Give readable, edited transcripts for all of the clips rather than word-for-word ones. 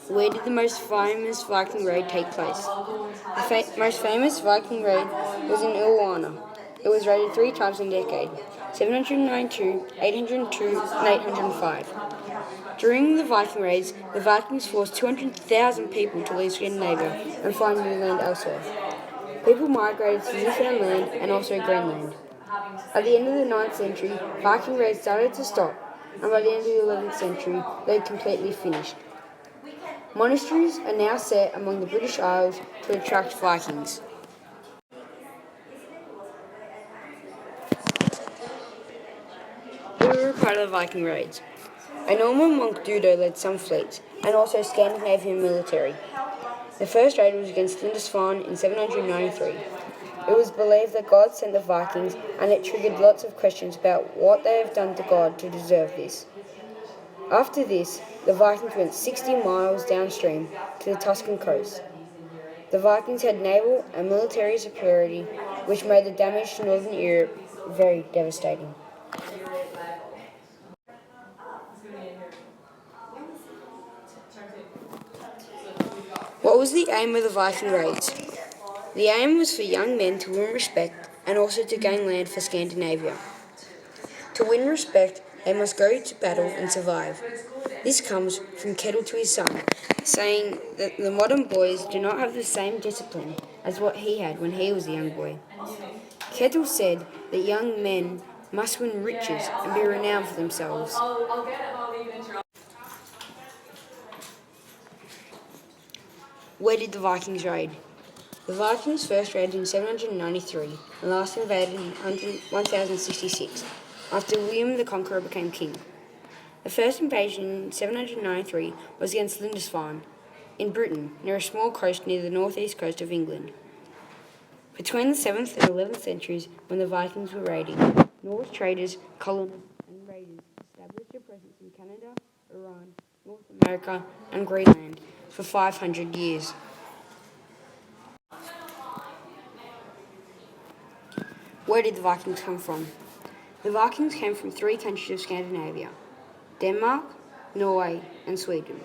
Where did the most famous Viking raid take place? The most famous Viking raid was in Iwana. It was raided 3 times in a decade: 792, 802, and 805. During the Viking raids, the Vikings forced 200,000 people to leave Scandinavia and find new land elsewhere. People migrated to Newfoundland and also Greenland. At the end of the 9th century, Viking raids started to stop, and by the end of the 11th century, they had completely finished. Monasteries are now set among the British Isles to attract Vikings. Who were part of the Viking raids? A Norman monk Dudo led some fleets, and also Scandinavian military. The first raid was against Lindisfarne in 793. It was believed that God sent the Vikings, and it triggered lots of questions about what they have done to God to deserve this. After this, the Vikings went 60 miles downstream to the Tuscan coast. The Vikings had naval and military superiority, which made the damage to northern Europe very devastating. What was the aim of the Viking raids? The aim was for young men to win respect and also to gain land for Scandinavia. To win respect, they must go to battle and survive. This comes from Kettle to his son, saying that the modern boys do not have the same discipline as what he had when he was a young boy. Kettle said that young men must win riches and be renowned for themselves. Where did the Vikings raid? The Vikings first raided in 793 and last invaded in 1066, after William the Conqueror became king. The first invasion in 793 was against Lindisfarne, in Britain, near a small coast near the northeast coast of England. Between the 7th and 11th centuries, when the Vikings were raiding, Norse traders, colonists, and raiders established a presence in Canada, Iran, North America, and Greenland for 500 years. Where did the Vikings come from? The Vikings came from 3 countries of Scandinavia: Denmark, Norway, and Sweden.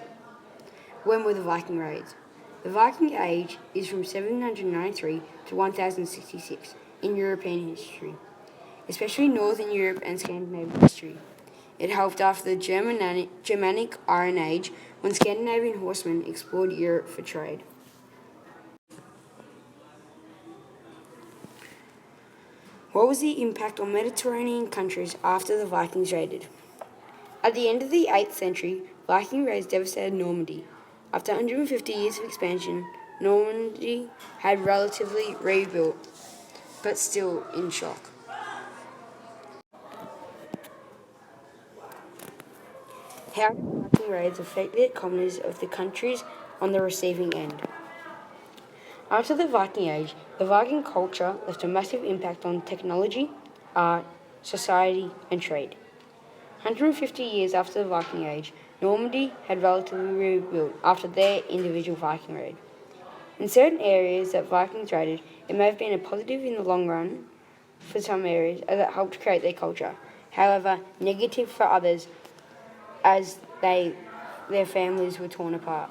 When were the Viking raids? The Viking Age is from 793 to 1066 in European history, especially Northern Europe and Scandinavian history. It helped after the Germanic Iron Age, when Scandinavian horsemen explored Europe for trade. What was the impact on Mediterranean countries after the Vikings raided? At the end of the 8th century, Viking raids devastated Normandy. After 150 years of expansion, Normandy had relatively rebuilt, but still in shock. How did Viking raids affect the economies of the countries on the receiving end? After the Viking Age, the Viking culture left a massive impact on technology, art, society, and trade. 150 years after the Viking Age, Normandy had relatively rebuilt after their individual Viking raid. In certain areas that Vikings raided, it may have been a positive in the long run for some areas, as it helped create their culture. However, negative for others, as their families were torn apart.